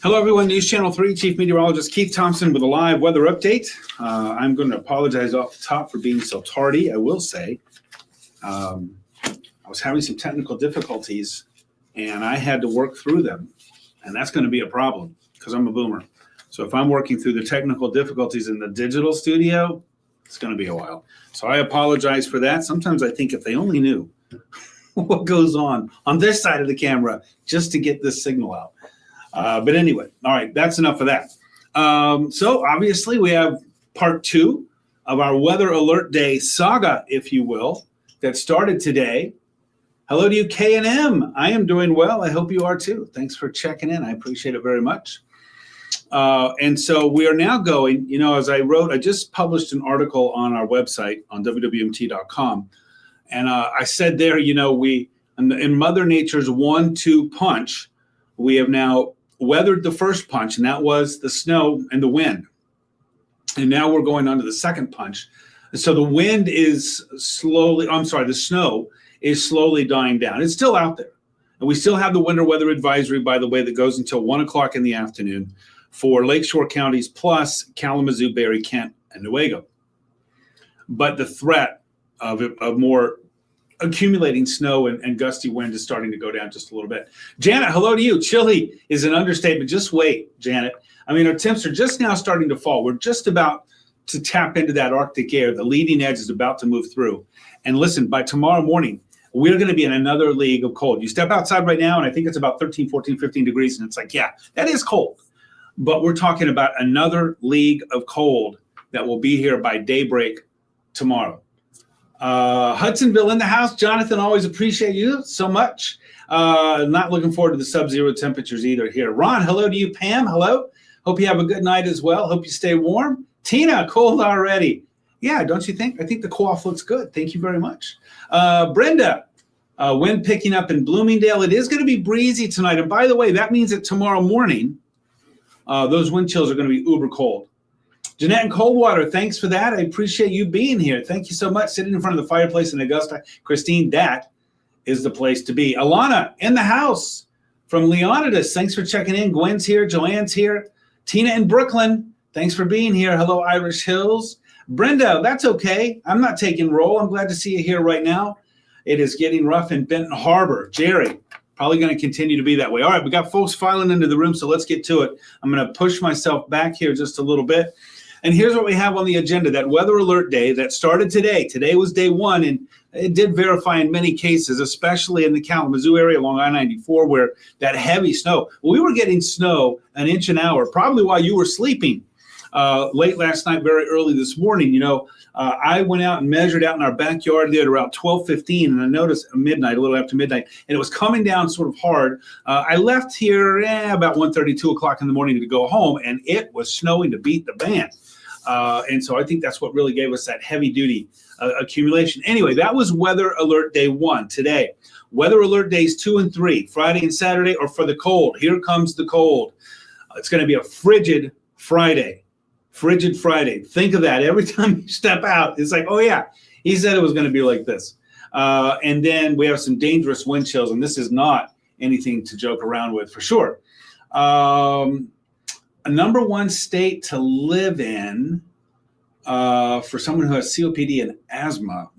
Hello, everyone. News Channel 3, Chief Meteorologist Keith Thompson with a live weather update. I'm going to apologize off the top for being so tardy. I will say I was having some technical difficulties, and I had to work through them. And that's going to be a problem because I'm a boomer. So if I'm working through the technical difficulties in the digital studio, it's going to be a while. So I apologize for that. Sometimes I think if they only knew what goes on this side of the camera just to get this signal out. But anyway, all right, that's enough of that. So obviously we have part 2 of our Weather Alert Day saga, if you will, that started today. Hello to you, K&M. I am doing well. I hope you are too. Thanks for checking in. I appreciate it very much. And so we are now going, as I wrote, I just published an article on our website on wwmt.com. And I said there, we, in Mother Nature's 1-2 punch, we have now weathered the first punch, and that was the snow and the wind. And now we're going on to the second punch. So the wind is the snow is slowly dying down. It's still out there. And we still have the winter weather advisory, by the way, that goes until 1 o'clock in the afternoon for Lakeshore counties plus Kalamazoo, Berry, Kent, and Newaygo. But the threat of more accumulating snow and gusty wind is starting to go down just a little bit. Janet, hello to you. Chilly is an understatement. Just wait, Janet. I mean, our temps are just now starting to fall. We're just about to tap into that Arctic air. The leading edge is about to move through. And listen, by tomorrow morning, we're going to be in another league of cold. You step outside right now, and I think it's about 13, 14, 15 degrees, and it's like, yeah, that is cold. But we're talking about another league of cold that will be here by daybreak tomorrow. Hudsonville in the house. Jonathan, always appreciate you so much. Not looking forward to the sub-zero temperatures either here. Ron, hello to you. Pam, hello. Hope you have a good night as well. Hope you stay warm. Tina, cold already. Yeah, don't you think? I think the co-op looks good. Thank you very much. Brenda, wind picking up in Bloomingdale. It is going to be breezy tonight. And by the way, that means that tomorrow morning, those wind chills are going to be uber cold. Jeanette in Coldwater, thanks for that. I appreciate you being here. Thank you so much. Sitting in front of the fireplace in Augusta. Christine, that is the place to be. Alana in the house from Leonidas. Thanks for checking in. Gwen's here. Joanne's here. Tina in Brooklyn. Thanks for being here. Hello, Irish Hills. Brenda, that's okay. I'm not taking roll. I'm glad to see you here right now. It is getting rough in Benton Harbor. Jerry, probably going to continue to be that way. All right, we got folks filing into the room, so let's get to it. I'm going to push myself back here just a little bit. And here's what we have on the agenda, that weather alert day that started today. Today was day 1, and it did verify in many cases, especially in the Kalamazoo area along I-94, where that heavy snow. We were getting snow an inch an hour, probably while you were sleeping late last night, very early this morning. I went out and measured out in our backyard there at around 12:15, and I noticed midnight, a little after midnight, and it was coming down sort of hard. I left here about 1:30, 2 o'clock in the morning to go home, and it was snowing to beat the band. And so I think that's what really gave us that heavy duty accumulation. Anyway, that was Weather Alert Day 1 today. Weather Alert Days 2 and 3, Friday and Saturday, are for the cold. Here comes the cold. It's going to be a frigid Friday. Frigid Friday. Think of that. Every time you step out, it's like, oh, yeah, he said it was going to be like this. And then we have some dangerous wind chills, and this is not anything to joke around with for sure. A number 1 state to live in for someone who has COPD and asthma.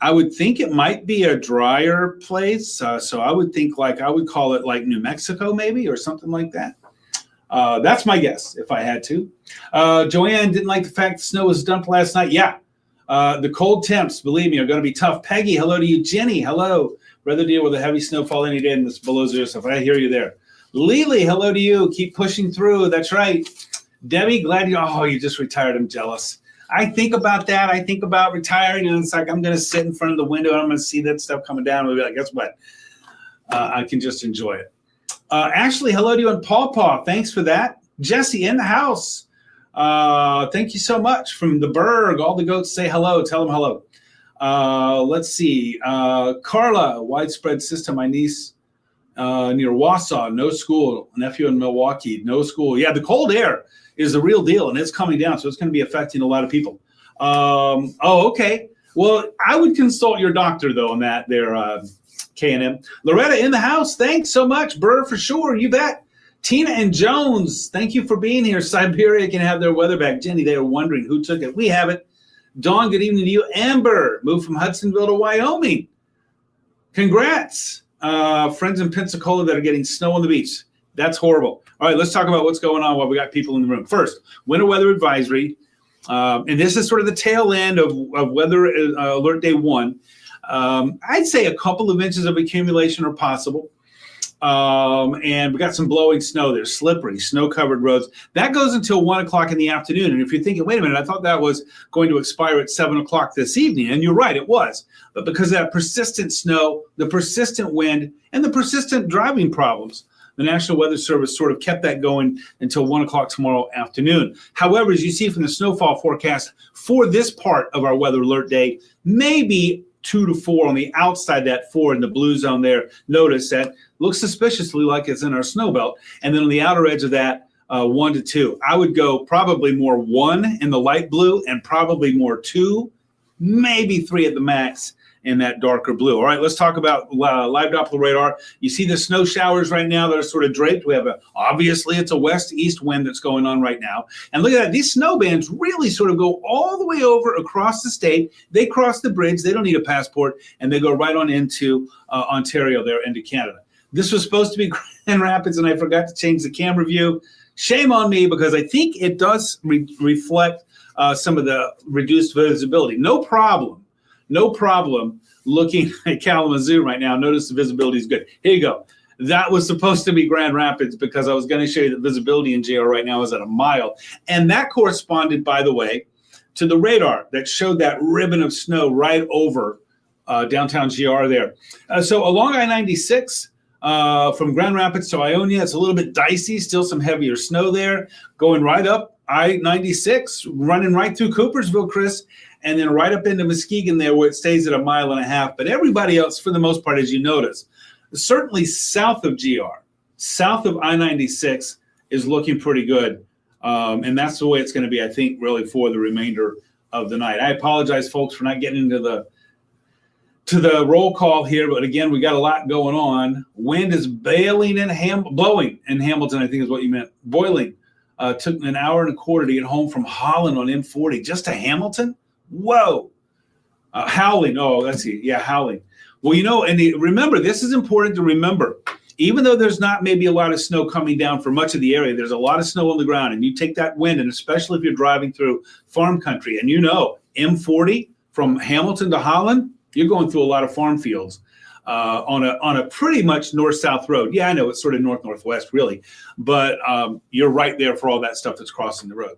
I would think it might be a drier place. So I would think I would call it like New Mexico maybe, or something like that. That's my guess if I had to. Joanne didn't like the fact the snow was dumped last night. Yeah, the cold temps, believe me, are going to be tough. Peggy, hello to you. Jenny, hello. Rather deal with a heavy snowfall any day than this below zero stuff. I hear you there. Lily, hello to you. Keep pushing through. That's right. Debbie, glad you just retired. I'm jealous. I think about that. I think about retiring, and it's like I'm going to sit in front of the window and I'm going to see that stuff coming down. And I'll be like, guess what? I can just enjoy it. Ashley, hello to you, and Paw Paw. Thanks for that. Jesse in the house. Thank you so much. From the Berg, all the goats say hello. Tell them hello. Let's see. Carla, widespread system. My niece near Wausau, no school. Nephew in Milwaukee, no school. Yeah, the cold air is the real deal, and it's coming down, so it's going to be affecting a lot of people. Okay. Well, I would consult your doctor, though, on that there, K&M. Loretta in the house. Thanks so much, Burr, for sure. You bet. Tina and Jones, thank you for being here. Siberia can have their weather back. Jenny, they are wondering who took it. We have it. Dawn, good evening to you. Amber, moved from Hudsonville to Wyoming. Congrats. Friends in Pensacola that are getting snow on the beach. That's horrible. All right, let's talk about what's going on while we got people in the room. First, winter weather advisory. And this is sort of the tail end of weather alert day 1. I'd say a couple of inches of accumulation are possible. And we got some blowing snow there, slippery, snow-covered roads. That goes until 1 o'clock in the afternoon. And if you're thinking, wait a minute, I thought that was going to expire at 7 o'clock this evening. And you're right, it was. But because of that persistent snow, the persistent wind, and the persistent driving problems, the National Weather Service sort of kept that going until 1 o'clock tomorrow afternoon. However, as you see from the snowfall forecast for this part of our weather alert day, maybe 2 to 4 on the outside, that 4 in the blue zone there. Notice that looks suspiciously like it's in our snow belt. And then on the outer edge of that, 1 to 2. I would go probably more 1 in the light blue and probably more 2, maybe 3 at the max in that darker blue. All right, let's talk about live Doppler radar. You see the snow showers right now that are sort of draped. We have obviously it's a west-east wind that's going on right now. And look at that, these snow bands really sort of go all the way over across the state. They cross the bridge, they don't need a passport, and they go right on into Ontario there, into Canada. This was supposed to be Grand Rapids, and I forgot to change the camera view. Shame on me, because I think it does reflect some of the reduced visibility. No problem looking at Kalamazoo right now. Notice the visibility is good. Here you go. That was supposed to be Grand Rapids, because I was going to show you that visibility in JR right now is at a mile. And that corresponded, by the way, to the radar that showed that ribbon of snow right over downtown GR there. So along I-96, from Grand Rapids to Ionia, it's a little bit dicey, still some heavier snow there. Going right up I-96, running right through Coopersville, Chris, and then right up into Muskegon there, where it stays at a 1.5 miles. But everybody else, for the most part, as you notice, certainly south of GR, south of I-96 is looking pretty good. And that's the way it's going to be, I think, really for the remainder of the night. I apologize, folks, for not getting into the roll call here, but again, we got a lot going on. Wind is blowing in Hamilton, I think is what you meant. Boiling. Took an hour and a quarter to get home from Holland on M40 just to Hamilton. Whoa. Howling. Oh, let's see. Yeah, howling. Well, remember, this is important to remember. Even though there's not maybe a lot of snow coming down for much of the area, there's a lot of snow on the ground, and you take that wind, and especially if you're driving through farm country, and M40 from Hamilton to Holland, you're going through a lot of farm fields on a pretty much north-south road. Yeah, I know it's sort of north-northwest, really, but you're right there for all that stuff that's crossing the road.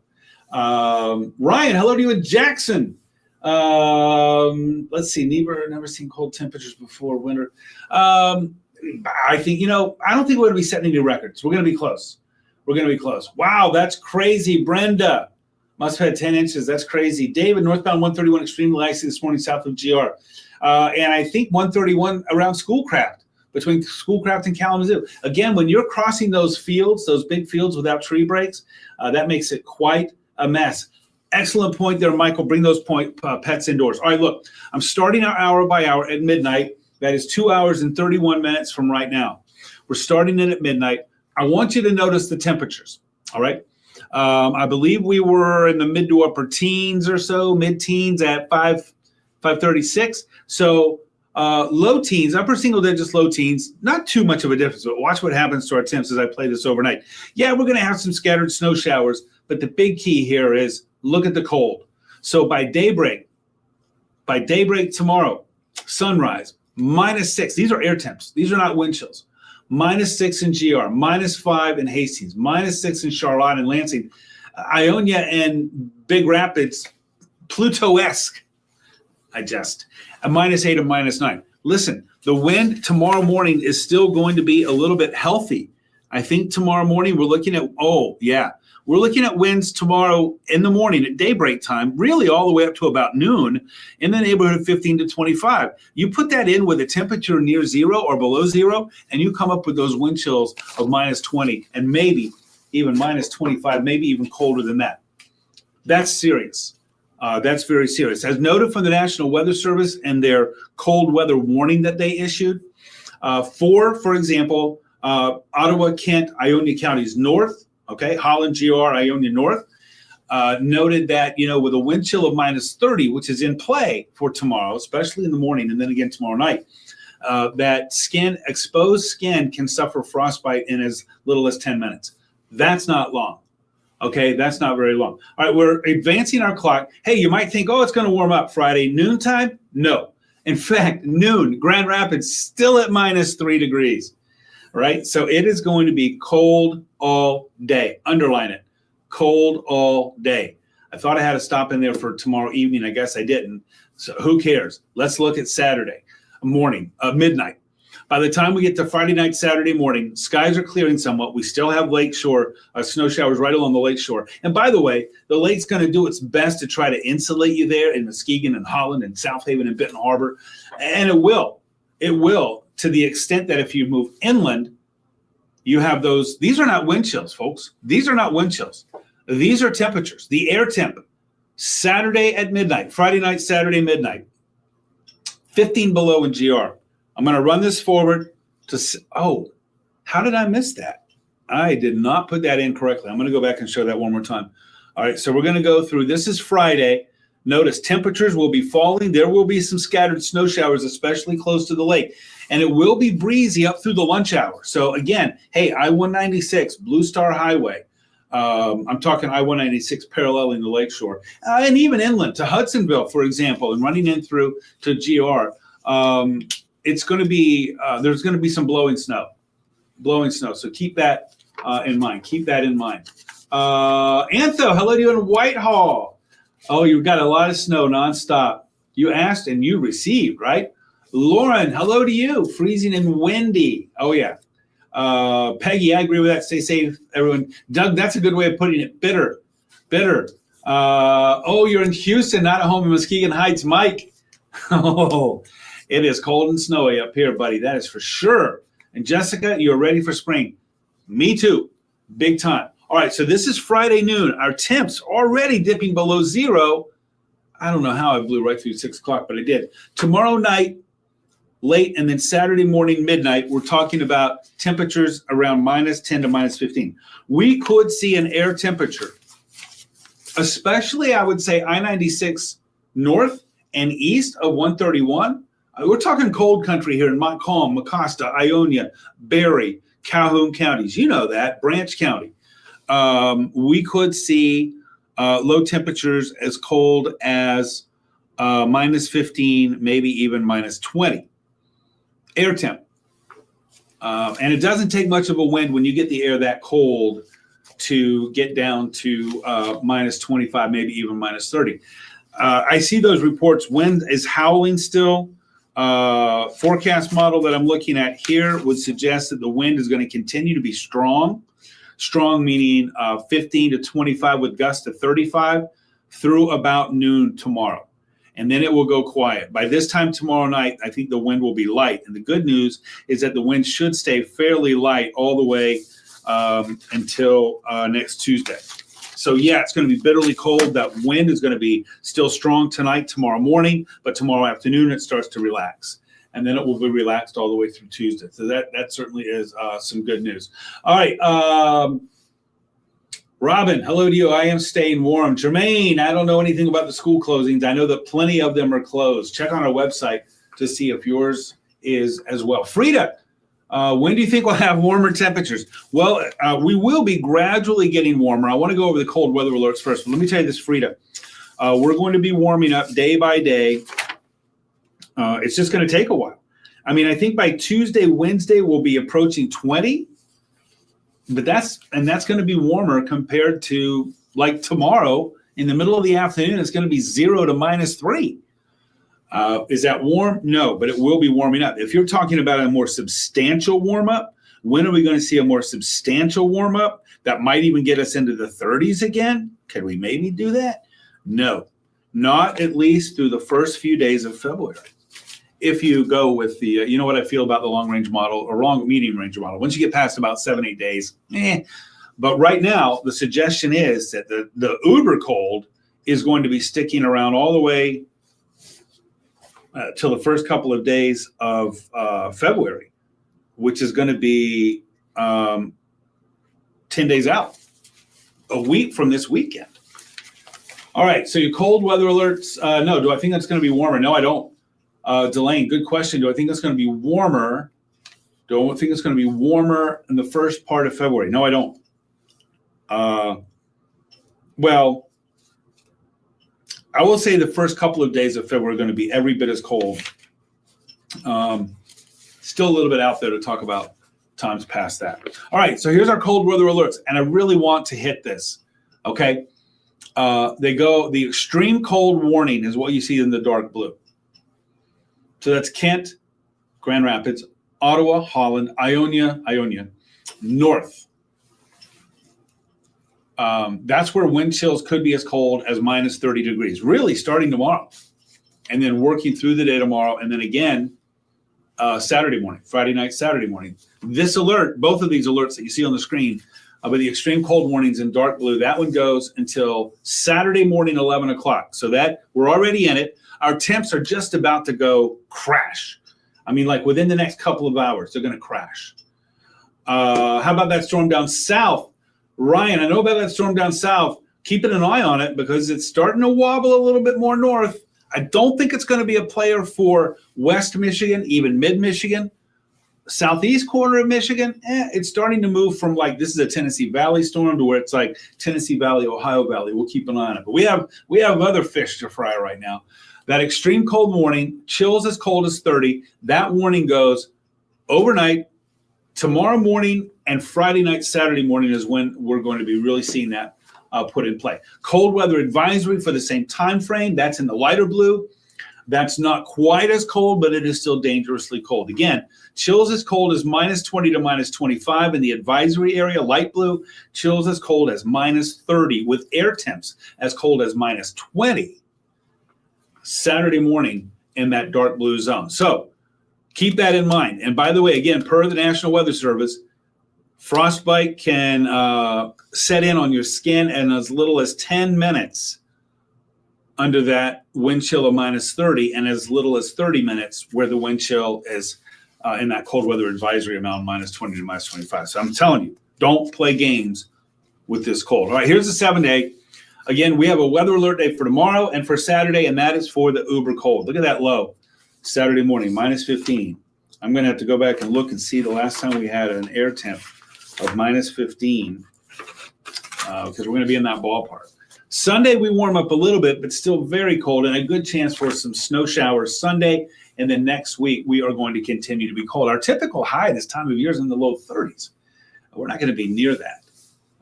Ryan, hello to you in Jackson. Let's see, never seen cold temperatures before winter. I think, I don't think we're going to be setting any new records. We're going to be close. Wow, that's crazy. Brenda must have had 10 inches. That's crazy. David, northbound 131 extremely icy this morning south of GR. And I think 131 around Schoolcraft, between Schoolcraft and Kalamazoo. Again, when you're crossing those fields, those big fields without tree breaks, that makes it quite a mess. Excellent point there, Michael. Bring those pets indoors. All right, look, I'm starting our hour by hour at midnight. That is 2 hours and 31 minutes from right now. We're starting it at midnight. I want you to notice the temperatures, all right? I believe we were in the mid to upper teens or so, mid-teens at 536. So low teens, upper single digits, low teens, not too much of a difference, but watch what happens to our temps as I play this overnight. Yeah, we're going to have some scattered snow showers, but the big key here is look at the cold. So by daybreak tomorrow, sunrise, -6. These are air temps. These are not wind chills. -6 in GR, -5 in Hastings, -6 in Charlotte and Lansing, Ionia and Big Rapids, Pluto-esque. A -8 and -9. Listen, the wind tomorrow morning is still going to be a little bit healthy. I think tomorrow morning we're looking at winds tomorrow in the morning at daybreak time, really all the way up to about noon, in the neighborhood of 15 to 25. You put that in with a temperature near zero or below zero, and you come up with those wind chills of -20 and maybe even -25, maybe even colder than that. That's serious. That's very serious. As noted from the National Weather Service and their cold weather warning that they issued, for example, Ottawa, Kent, Ionia counties north. Okay, Holland, GR, Ionia north. Noted that, with a wind chill of minus 30, which is in play for tomorrow, especially in the morning and then again tomorrow night, that exposed skin can suffer frostbite in as little as 10 minutes. That's not long. Okay, that's not very long. All right, we're advancing our clock. Hey, you might think, it's going to warm up Friday noontime. No. In fact, noon, Grand Rapids still at minus 3 degrees. Right? So it is going to be cold all day. Underline it. Cold all day. I thought I had to stop in there for tomorrow evening. I guess I didn't. So who cares? Let's look at Saturday morning, midnight. By the time we get to Friday night, Saturday morning, skies are clearing somewhat. We still have lakeshore snow showers right along the lakeshore. And by the way, the lake's going to do its best to try to insulate you there in Muskegon and Holland and South Haven and Benton Harbor. And it will. It will, to the extent that if you move inland, you have those. These are not wind chills, folks. These are not wind chills. These are temperatures. The air temp, Saturday at midnight, Friday night, Saturday midnight, 15 below in GR. I'm going to run this forward to, how did I miss that? I did not put that in correctly. I'm going to go back and show that one more time. All right, so we're going to go through. This is Friday. Notice temperatures will be falling. There will be some scattered snow showers, especially close to the lake. And it will be breezy up through the lunch hour. So again, hey, I-196, Blue Star Highway. I'm talking I-196 paralleling the lakeshore. And even inland to Hudsonville, for example, and running in through to GR. It's going to be, there's going to be some blowing snow. So keep that in mind. Antho, hello to you in Whitehall. Oh, you've got a lot of snow nonstop. You asked and you received, right? Lauren, hello to you. Freezing and windy. Oh, yeah. Peggy, I agree with that. Stay safe, everyone. Doug, that's a good way of putting it. Bitter. You're in Houston, not at home in Muskegon Heights. Mike. Oh, it is cold and snowy up here, buddy. That is for sure. And Jessica, you're ready for spring. Me too. Big time. All right, so this is Friday noon. Our temps already dipping below zero. I don't know how I blew right through 6 o'clock, but I did. Tomorrow night, late, and then Saturday morning, midnight, we're talking about temperatures around minus 10 to minus 15. We could see an air temperature, especially, I would say, I-96 north and east of 131. We're talking cold country here in Montcalm, Mecosta, Ionia, Barry, Calhoun counties. You know that, Branch County. We could see low temperatures as cold as minus 15, maybe even minus 20. Air temp. And it doesn't take much of a wind when you get the air that cold to get down to minus 25, maybe even minus 30. I see those reports. Wind is howling still. Forecast model that I'm looking at here would suggest that the wind is going to continue to be strong. Strong meaning 15 to 25 with gusts to 35 through about noon tomorrow. And then it will go quiet. By this time tomorrow night, I think the wind will be light. And the good news is that the wind should stay fairly light all the way until next Tuesday. So, yeah, it's going to be bitterly cold. That wind is going to be still strong tonight, tomorrow morning, but tomorrow afternoon it starts to relax. And then it will be relaxed all the way through Tuesday. So that certainly is some good news. All right. Robin, hello to you. I am staying warm. Jermaine, I don't know anything about the school closings. I know that plenty of them are closed. Check on our website to see if yours is as well. Frida, when do you think we'll have warmer temperatures? Well, we will be gradually getting warmer. I want to go over the cold weather alerts first. But let me tell you this, Frida. We're going to be warming up day by day. It's just going to take a while. I mean, I think by Tuesday, Wednesday, we'll be approaching 20. But that's going to be warmer compared to like tomorrow in the middle of the afternoon. It's going to be 0 to minus 3. Is that warm? No, but it will be warming up. If you're talking about a more substantial warm up, when are we going to see a more substantial warm up that might even get us into the 30s again? Can we maybe do that? No, not at least through the first few days of February. If you go with the, you know what I feel about the long range model or long medium range model. Once you get past about 7-8 days, But right now, the suggestion is that the uber cold is going to be sticking around all the way till the first couple of days of February, which is going to be 10 days out, a week from this weekend. All right, so your cold weather alerts. No, do I think that's going to be warmer? No, I don't. Delane, good question. Do I think that's going to be warmer? Do I think it's going to be warmer in the first part of February? No, I don't. Well, I will say the first couple of days of February are going to be every bit as cold. Still a little bit out there to talk about times past that. All right, so here's our cold weather alerts, and I really want to hit this, okay? The extreme cold warning is what you see in the dark blue. So that's Kent, Grand Rapids, Ottawa, Holland, Ionia, north. That's where wind chills could be as cold as minus 30 degrees, really starting tomorrow, and then working through the day tomorrow, and then again Saturday morning, Friday night, Saturday morning. This alert, both of these alerts that you see on the screen, but the extreme cold warnings in dark blue, that one goes until Saturday morning, 11 o'clock. So that we're already in it. Our temps are just about to go crash. I mean, like within the next couple of hours, they're going to crash. How about that storm down south? Ryan, I know about that storm down south. Keeping an eye on it because it's starting to wobble a little bit more north. I don't think it's going to be a player for West Michigan, even mid-Michigan. Southeast corner of Michigan, it's starting to move from like this is a Tennessee Valley storm to where it's like Tennessee Valley, Ohio Valley. We'll keep an eye on it. But we have other fish to fry right now. That extreme cold warning, chills as cold as 30, that warning goes overnight, tomorrow morning, and Friday night, Saturday morning is when we're going to be really seeing that put in play. Cold weather advisory for the same time frame, that's in the lighter blue. That's not quite as cold, but it is still dangerously cold. Again, chills as cold as minus 20 to minus 25 in the advisory area, light blue. Chills as cold as minus 30 with air temps as cold as minus 20 Saturday morning in that dark blue zone. So keep that in mind. And by the way, again, per the National Weather Service, frostbite can set in on your skin in as little as 10 minutes under that wind chill of minus 30 and as little as 30 minutes where the wind chill is in that cold weather advisory amount, minus 20 to minus 25. So I'm telling you, don't play games with this cold. All right, here's the 7-day. Again, we have a weather alert day for tomorrow and for Saturday, and that is for the uber cold. Look at that low, Saturday morning, minus 15. I'm going to have to go back and look and see the last time we had an air temp of minus 15 because we're going to be in that ballpark. Sunday, we warm up a little bit, but still very cold and a good chance for some snow showers Sunday. And then next week, we are going to continue to be cold. Our typical high this time of year is in the low 30s. We're not going to be near that.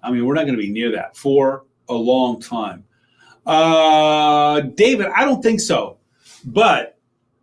I mean, we're not going to be near that for a long time. David, I don't think so. But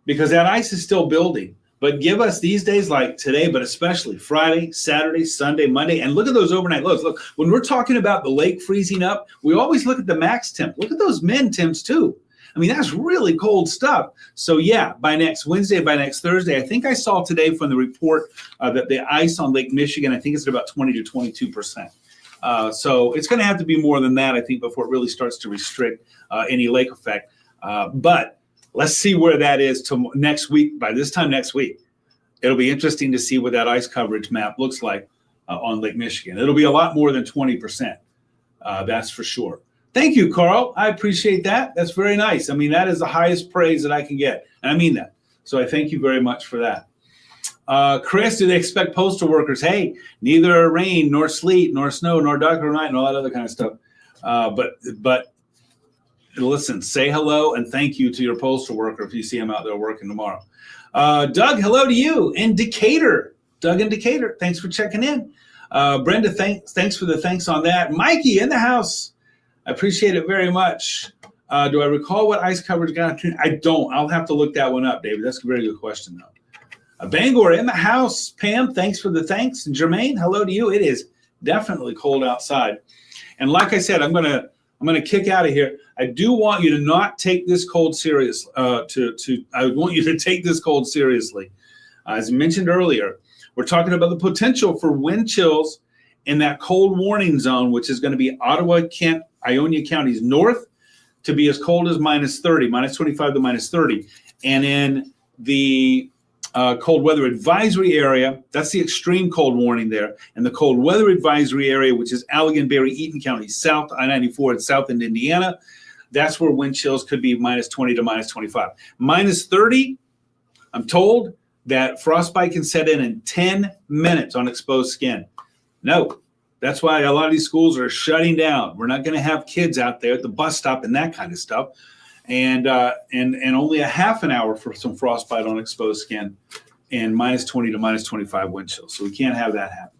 because that ice is still building. But give us these days like today, but especially Friday, Saturday, Sunday, Monday, and look at those overnight lows. Look, when we're talking about the lake freezing up, we always look at the max temp. Look at those min temps too. I mean, that's really cold stuff. So yeah, by next Wednesday, by next Thursday, I think I saw today from the report that the ice on Lake Michigan, I think it's at about 20 to 22%. So it's going to have to be more than that, I think, before it really starts to restrict any lake effect. But let's see where that is to next week. By this time next week, it'll be interesting to see what that ice coverage map looks like on Lake Michigan. It'll be a lot more than 20%. That's for sure. Thank you, Carl. I appreciate that. That's very nice. I mean, that is the highest praise that I can get. And I mean that. So I thank you very much for that. Chris, do they expect postal workers? Hey, neither rain, nor sleet, nor snow, nor dark or night, and all that other kind of stuff. But listen, say hello and thank you to your postal worker if you see him out there working tomorrow. Doug, hello to you in Decatur. Doug in Decatur, thanks for checking in. Brenda, thanks for the thanks on that. Mikey in the house, I appreciate it very much. Do I recall what ice coverage got? I don't. I'll have to look that one up, David. That's a very good question, though. Bangor in the house. Pam, thanks for the thanks. And Jermaine, hello to you. It is definitely cold outside. And like I said, I'm gonna kick out of here. I do want you to not take this cold serious. I want you to take this cold seriously. As mentioned earlier, we're talking about the potential for wind chills in that cold warning zone, which is going to be Ottawa, Kent, Ionia counties north, to be as cold as minus 30, minus 25 to minus 30. And in the cold weather advisory area. That's the extreme cold warning there. And the cold weather advisory area, which is Allegan, Berry, Eaton County, south, I-94 and south in Indiana. That's where wind chills could be minus 20 to minus 25. Minus 30, I'm told that frostbite can set in 10 minutes on exposed skin. No, that's why a lot of these schools are shutting down. We're not going to have kids out there at the bus stop and that kind of stuff. And only a half an hour for some frostbite on exposed skin and minus 20 to minus 25 wind chills. So we can't have that happen.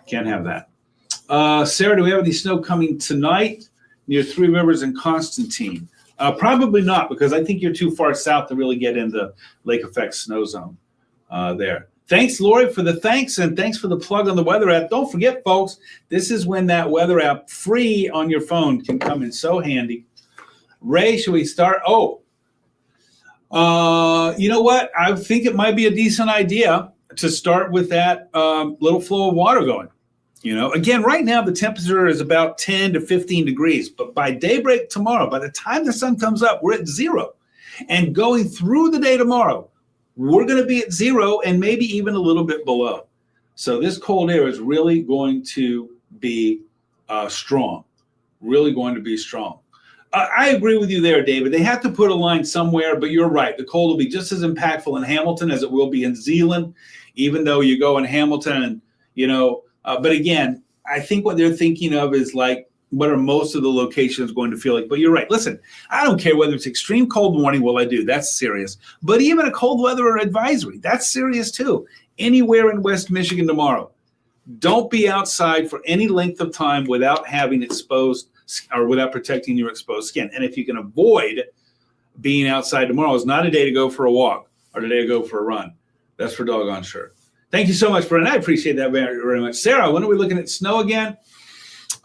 Can't have that. Sarah, do we have any snow coming tonight near Three Rivers and Constantine? Probably not, because I think you're too far south to really get into lake effect snow zone there. Thanks, Lori, for the thanks, and thanks for the plug on the weather app. Don't forget, folks, this is when that weather app free on your phone can come in so handy. Ray, should we start? Oh, you know what? I think it might be a decent idea to start with that little flow of water going. You know, again, right now the temperature is about 10 to 15 degrees, but by daybreak tomorrow, by the time the sun comes up, we're at 0. And going through the day tomorrow, we're going to be at 0 and maybe even a little bit below. So this cold air is really going to be strong, really going to be strong. I agree with you there, David. They have to put a line somewhere, but you're right. The cold will be just as impactful in Hamilton as it will be in Zeeland, even though you go in Hamilton and, you know, but again, I think what they're thinking of is like, what are most of the locations going to feel like? But you're right. Listen, I don't care whether it's extreme cold warning. Well, I do. That's serious. But even a cold weather advisory, that's serious too. Anywhere in West Michigan tomorrow, don't be outside for any length of time without having exposed or without protecting your exposed skin. And if you can avoid being outside tomorrow, it's not a day to go for a walk or a day to go for a run. That's for doggone sure. Thank you so much, Brennan. I appreciate that very, very much. Sarah, when are we looking at snow again?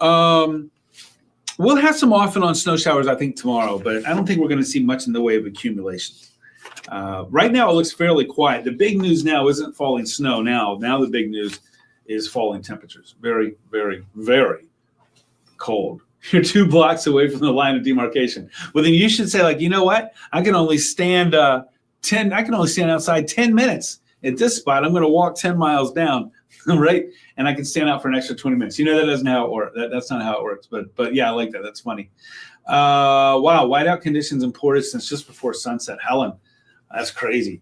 We'll have some off and on snow showers, I think, tomorrow, but I don't think we're going to see much in the way of accumulation. Right now, it looks fairly quiet. The big news now isn't falling snow now. Now the big news is falling temperatures. Very, very, very cold. You're 2 blocks away from the line of demarcation. Well, then you should say, like, you know what? I can only stand outside 10 minutes at this spot. I'm going to walk 10 miles down, right? And I can stand out for an extra 20 minutes. You know, that doesn't how it works. That's not how it works. But yeah, I like that. That's funny. Wow, whiteout conditions imported since just before sunset. Helen, that's crazy.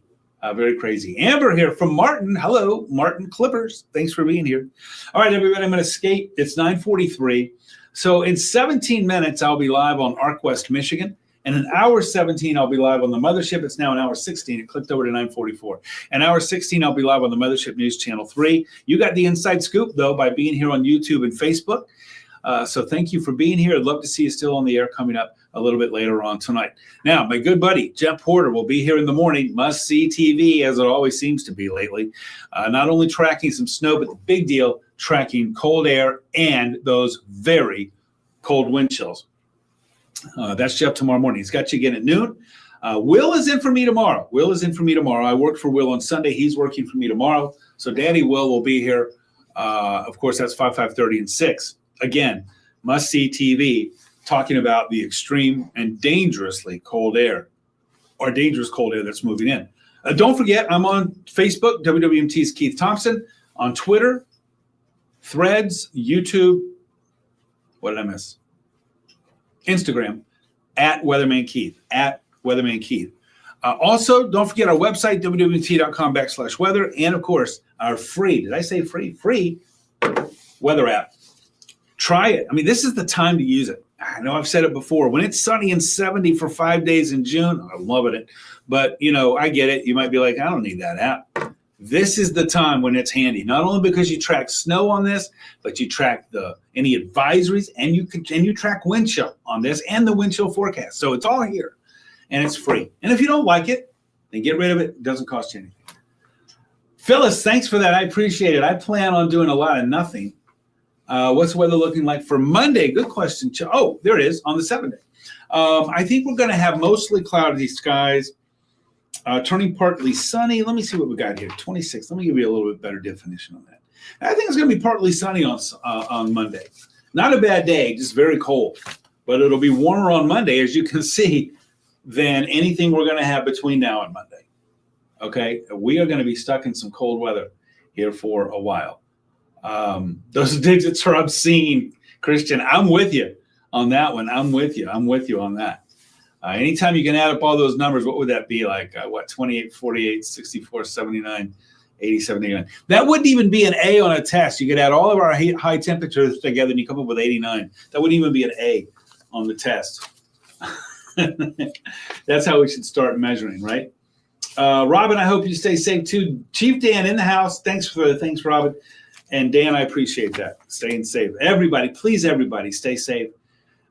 Very crazy. Amber here from Martin. Hello, Martin Clippers. Thanks for being here. All right, everybody, I'm going to skate. It's 9:43. So in 17 minutes, I'll be live on ArcWest Michigan. And in hour 17, I'll be live on the Mothership. It's now in hour 16. It clicked over to 9:44. In hour 16, I'll be live on the Mothership News Channel 3. You got the inside scoop, though, by being here on YouTube and Facebook. So thank you for being here. I'd love to see you still on the air coming up a little bit later on tonight. Now, my good buddy, Jeff Porter, will be here in the morning. Must-see TV, as it always seems to be lately. Not only tracking some snow, but the big deal, tracking cold air and those very cold wind chills. That's Jeff tomorrow morning. He's got you again at noon. Will is in for me tomorrow. I worked for Will on Sunday. He's working for me tomorrow. So Daddy Will be here. Of course, that's 5:30, and 6. Again, must-see TV, talking about the extreme and dangerously cold air, or dangerous cold air that's moving in. Don't forget, I'm on Facebook, WWMT's Keith Thompson, on Twitter, Threads, YouTube. What did I miss? Instagram, at Weatherman Keith, Also, don't forget our website, wwmt.com/weather, and of course, our free, did I say free? Free weather app. Try it. I mean, this is the time to use it. I know I've said it before. When it's sunny and 70 for 5 days in June, I'm loving it. But, you know, I get it. You might be like, I don't need that app. This is the time when it's handy, not only because you track snow on this, but you track any advisories, and you track wind chill on this and the wind chill forecast. So it's all here, and it's free. And if you don't like it, then get rid of it. It doesn't cost you anything. Phyllis, thanks for that. I appreciate it. I plan on doing a lot of nothing. What's the weather looking like for Monday? Good question. Oh, there it is on the 7th day. I think we're going to have mostly cloudy skies. Turning partly sunny. Let me see what we got here. 26. Let me give you a little bit better definition on that. I think it's going to be partly sunny on Monday. Not a bad day, just very cold. But it'll be warmer on Monday, as you can see, than anything we're going to have between now and Monday. Okay, we are going to be stuck in some cold weather here for a while. Those digits are obscene, Christian. I'm with you on that one. I'm with you on that. Anytime you can add up all those numbers, what would that be like? 28, 48, 64, 79, 87, 89. That wouldn't even be an A on a test. You could add all of our high temperatures together and you come up with 89. That wouldn't even be an A on the test. That's how we should start measuring, right? Robin, I hope you stay safe too. Chief Dan in the house. Thanks, Robin. And Dan, I appreciate that. Staying safe. Everybody, please, everybody, stay safe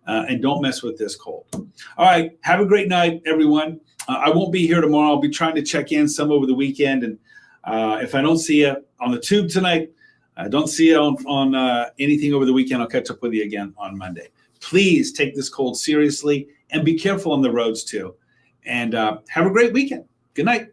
and don't mess with this cold. All right. Have a great night, everyone. I won't be here tomorrow. I'll be trying to check in some over the weekend. And if I don't see you on the tube tonight, I don't see you on anything over the weekend, I'll catch up with you again on Monday. Please take this cold seriously and be careful on the roads too. And have a great weekend. Good night.